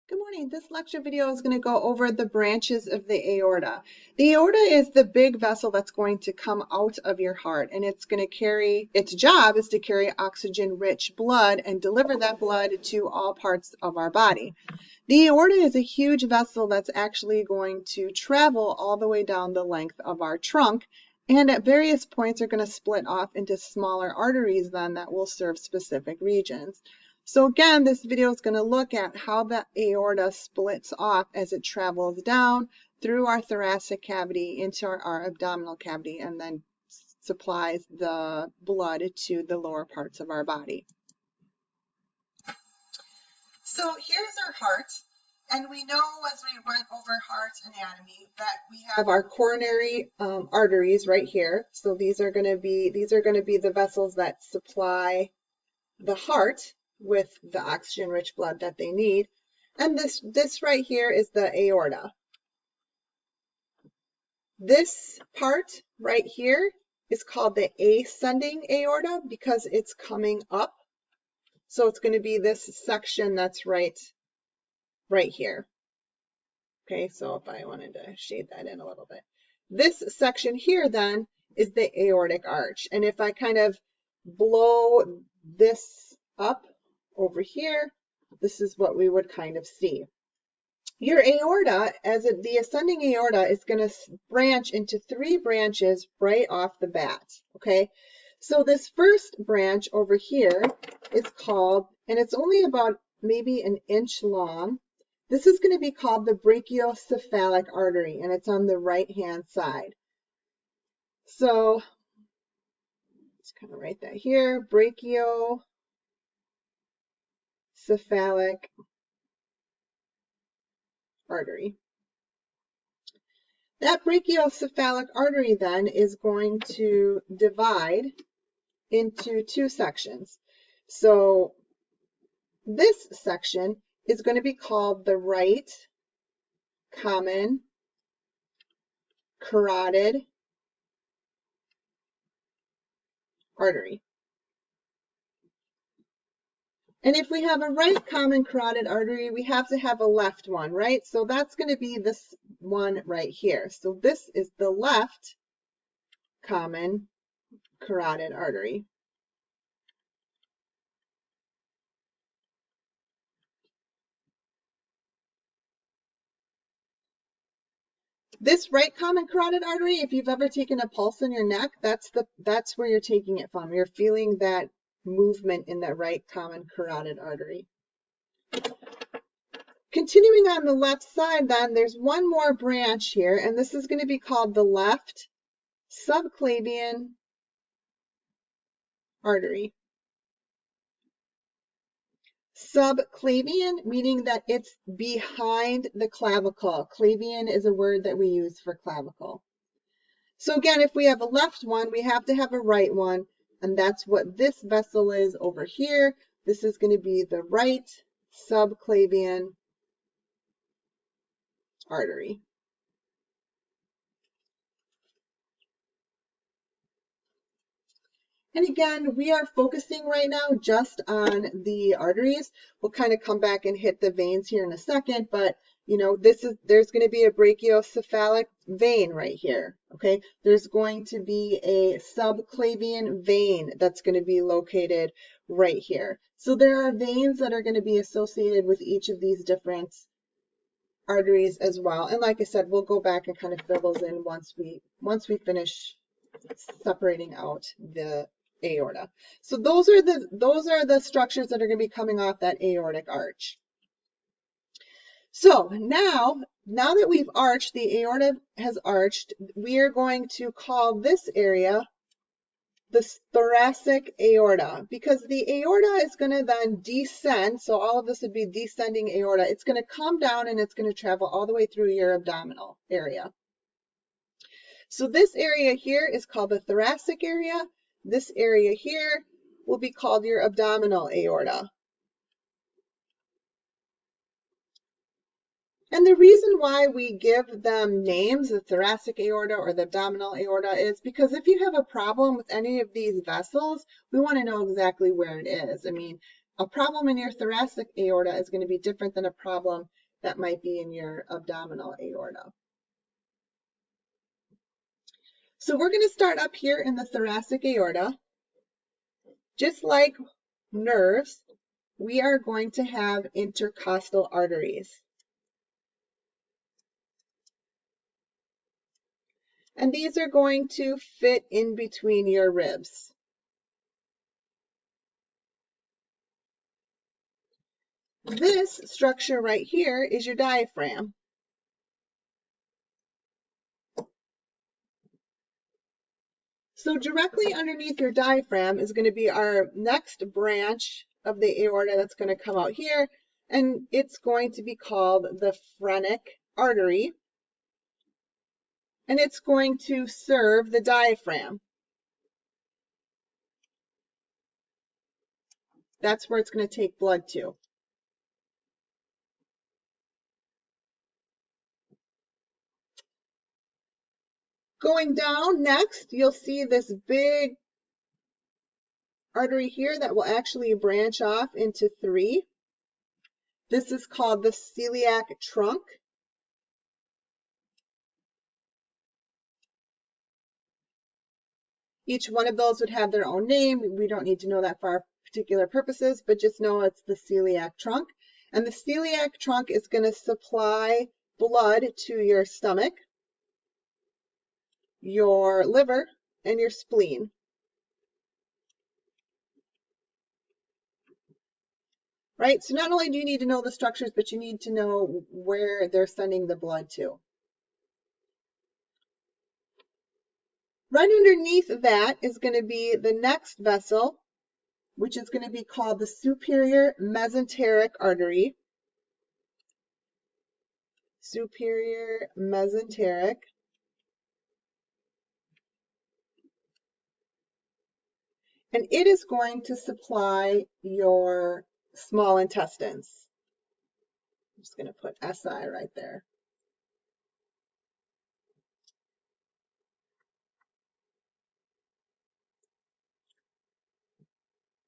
Good morning. This lecture video is going to go over the branches of the aorta. The aorta is the big vessel that's going to come out of your heart, and it's going to carry, its job is to carry oxygen-rich blood and deliver that blood to all parts of our body. The aorta is a huge vessel that's actually going to travel all the way down the length of our trunk, and at various points are going to split off into smaller arteries then that will serve specific regions. So again, this video is going to look at how the aorta splits off as it travels down through our thoracic cavity into our abdominal cavity and then supplies the blood to the lower parts of our body. So here's our heart, and we know as we went over heart anatomy that we have our coronary arteries right here. So these are going to be the vessels that supply the heart with the oxygen-rich blood that they need. And this right here is the aorta. This part right here is called the ascending aorta because it's coming up. So it's going to be this section that's right here. Okay, so if I wanted to shade that in a little bit. This section here then is the aortic arch. And if I kind of blow this up over here, this is what we would kind of see. Your aorta, the ascending aorta, is going to branch into 3 branches right off the bat, okay? So this first branch over here is called, and it's only about maybe an inch long, this is going to be called the brachiocephalic artery, and it's on the right-hand side. So let's kind of write that here, brachiocephalic artery. That brachiocephalic artery then is going to divide into 2 sections. So this section is going to be called the right common carotid artery. And if we have a right common carotid artery, we have to have a left one, right? So that's going to be this one right here. So this is the left common carotid artery. This right common carotid artery, if you've ever taken a pulse in your neck, that's where you're taking it from. You're feeling that movement in that right common carotid artery. Continuing on the left side then, there's one more branch here, and this is going to be called the left subclavian artery. Subclavian, meaning that it's behind the clavicle. Clavian is a word that we use for clavicle. So again, if we have a left one, we have to have a right one, and that's what this vessel is over here. This is going to be the right subclavian artery. And again, we are focusing right now just on the arteries. We'll kind of come back and hit the veins here in a second, but you know, there's going to be a brachiocephalic vein right here, okay? There's going to be a subclavian vein that's going to be located right here. So there are veins that are going to be associated with each of these different arteries as well. And like I said, we'll go back and kind of fill those in once we finish separating out the aorta. So those are the structures that are going to be coming off that aortic arch. So now that we've arched, the aorta has arched, we are going to call this area the thoracic aorta, because the aorta is going to then descend. So all of this would be descending aorta. It's going to come down and it's going to travel all the way through your abdominal area. So this area here is called the thoracic area. This area here will be called your abdominal aorta. And the reason why we give them names, the thoracic aorta or the abdominal aorta, is because if you have a problem with any of these vessels, we want to know exactly where it is. I mean, a problem in your thoracic aorta is going to be different than a problem that might be in your abdominal aorta. So we're going to start up here in the thoracic aorta. Just like nerves, we are going to have intercostal arteries. And these are going to fit in between your ribs. This structure right here is your diaphragm. So directly underneath your diaphragm is going to be our next branch of the aorta that's going to come out here, and it's going to be called the phrenic artery, and it's going to serve the diaphragm. That's where it's going to take blood to. Going down next, you'll see this big artery here that will actually branch off into three. This is called the celiac trunk. Each one of those would have their own name. We don't need to know that for our particular purposes, but just know it's the celiac trunk. And the celiac trunk is going to supply blood to your stomach, your liver, and your spleen. Right? So not only do you need to know the structures, but you need to know where they're sending the blood to. Right underneath that is going to be the next vessel, which is going to be called the superior mesenteric artery. Superior mesenteric. And it is going to supply your small intestines. I'm just going to put SI right there.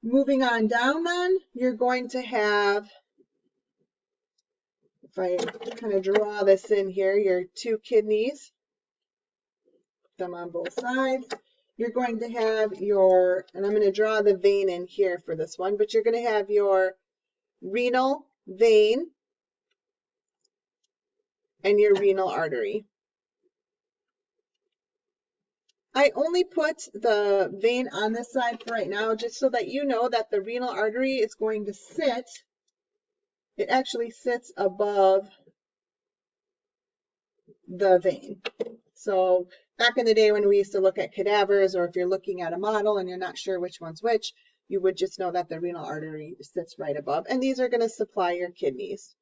Moving on down then, you're going to have, if I kind of draw this in here, your two kidneys, put them on both sides. You're going to have your, and I'm going to draw the vein in here for this one, but you're going to have your renal vein and your renal artery. I only put the vein on this side for right now, just so that you know that the renal artery is going to sit, it actually sits above the vein. So back in the day when we used to look at cadavers, or if you're looking at a model and you're not sure which one's which, you would just know that the renal artery sits right above. And these are going to supply your kidneys.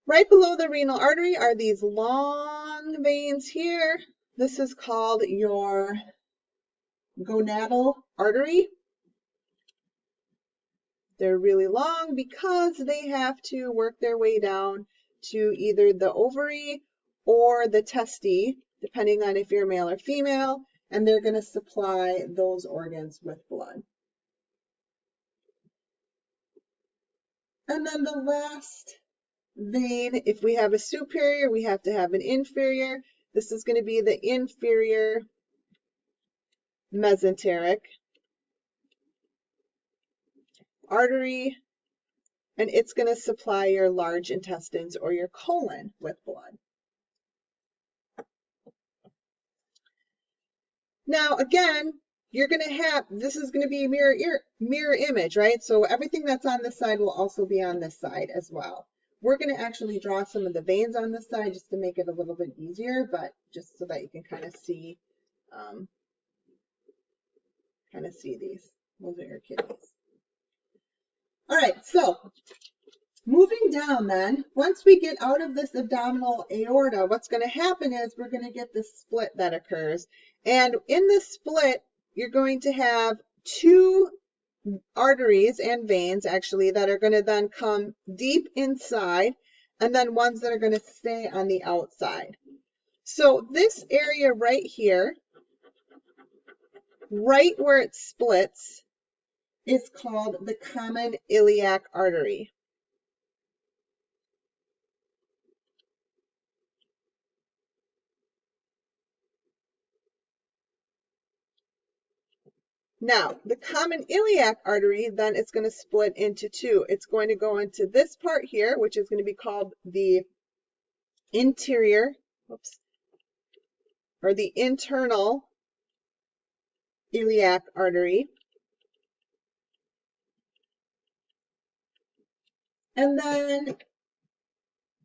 Right below the renal artery are these long veins here. This is called your gonadal artery. They're really long because they have to work their way down to either the ovary or the testes, depending on if you're male or female, and they're going to supply those organs with blood. And then the last vein, if we have a superior, we have to have an inferior. This is going to be the inferior mesenteric artery, and it's going to supply your large intestines or your colon with blood. Now, again, you're going to have, this is going to be a mirror image, right? So everything that's on this side will also be on this side as well. We're going to actually draw some of the veins on this side just to make it a little bit easier, but just so that you can kind of see these. Those are your kidneys. All right, so moving down then, once we get out of this abdominal aorta, what's going to happen is we're going to get this split that occurs. And in this split, you're going to have two arteries and veins actually that are going to then come deep inside, and then ones that are going to stay on the outside. So this area right here right where it splits is called the common iliac artery. Now, the common iliac artery, then it's going to split into two. It's going to go into this part here, which is going to be called the interior, oops, or the internal iliac artery. And then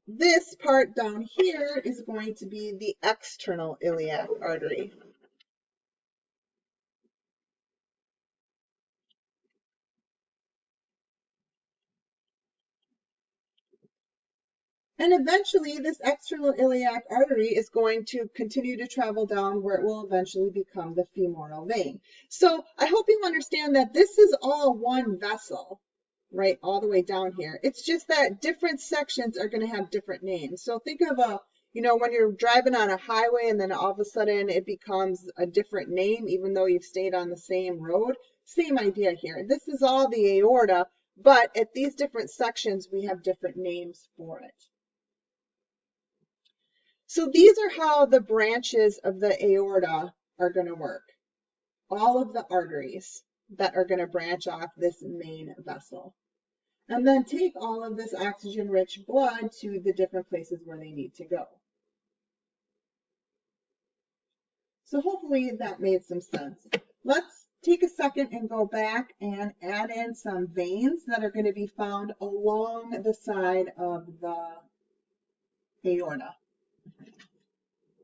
this part down here is going to be the external iliac artery. And eventually, this external iliac artery is going to continue to travel down where it will eventually become the femoral vein. So I hope you understand that this is all one vessel, right, all the way down here. It's just that different sections are going to have different names. So think of when you're driving on a highway and then all of a sudden it becomes a different name, even though you've stayed on the same road. Same idea here. This is all the aorta, but at these different sections, we have different names for it. So these are how the branches of the aorta are going to work. All of the arteries that are going to branch off this main vessel. And then take all of this oxygen-rich blood to the different places where they need to go. So hopefully that made some sense. Let's take a second and go back and add in some veins that are going to be found along the side of the aorta.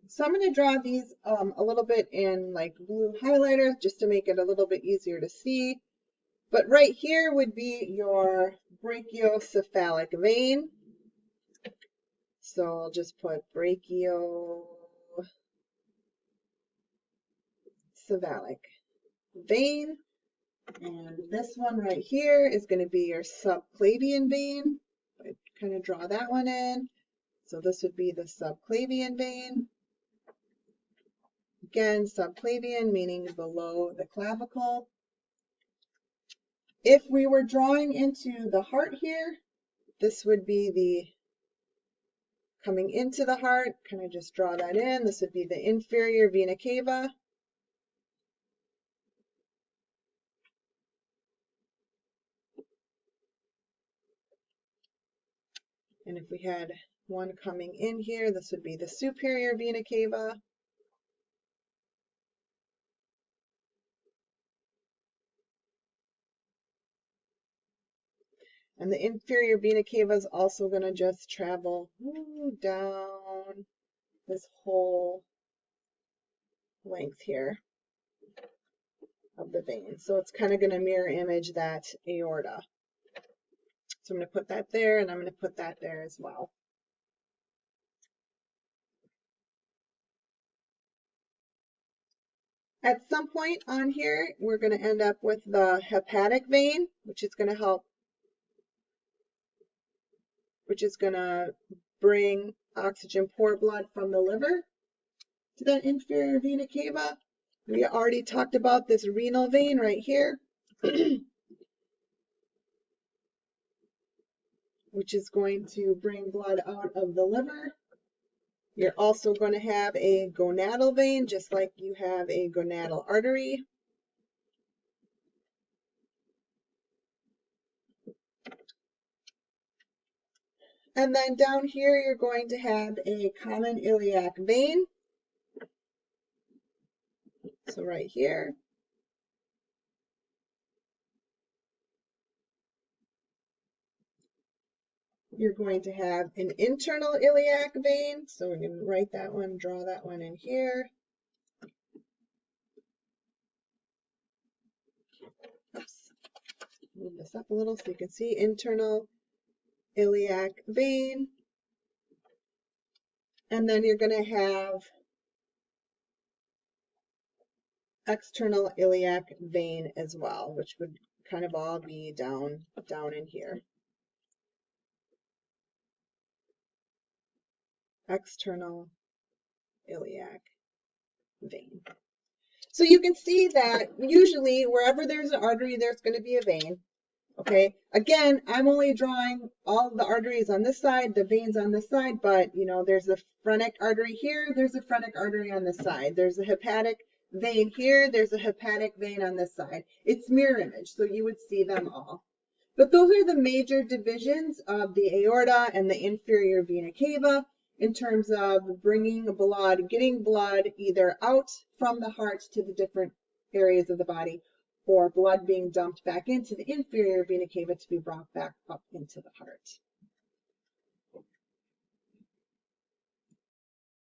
So I'm going to draw these a little bit in like blue highlighter just to make it a little bit easier to see. But right here would be your brachiocephalic vein. So I'll just put brachiocephalic vein. And this one right here is going to be your subclavian vein. I kind of draw that one in. So this would be the subclavian vein. Again, subclavian meaning below the clavicle. If we were drawing into the heart here, this would be the coming into the heart. Kind of just draw that in. This would be the inferior vena cava. And if we had one coming in here, this would be the superior vena cava. And the inferior vena cava is also going to just travel down this whole length here of the vein. So it's kind of going to mirror image that aorta. So I'm going to put that there, and I'm going to put that there as well. At some point on here, we're going to end up with the hepatic vein, which is going to help, which is going to bring oxygen poor blood from the liver to that inferior vena cava. We already talked about this renal vein right here, which is going to bring blood out of the liver. You're also going to have a gonadal vein, just like you have a gonadal artery. And then down here, you're going to have a common iliac vein. So right here. You're going to have an internal iliac vein. So we're going to write that one, draw that one in here. Oops. Move this up a little so you can see internal iliac vein. And then you're going to have external iliac vein as well, which would kind of all be down in here. External iliac vein. So you can see that usually wherever there's an artery, there's going to be a vein. Okay, again, I'm only drawing all of the arteries on this side, the veins on this side, but you know, there's a phrenic artery here, there's a phrenic artery on this side, there's a hepatic vein here, there's a hepatic vein on this side. It's mirror image, so you would see them all. But those are the major divisions of the aorta and the inferior vena cava in terms of bringing blood, getting blood either out from the heart to the different areas of the body, or blood being dumped back into the inferior vena cava to be brought back up into the heart.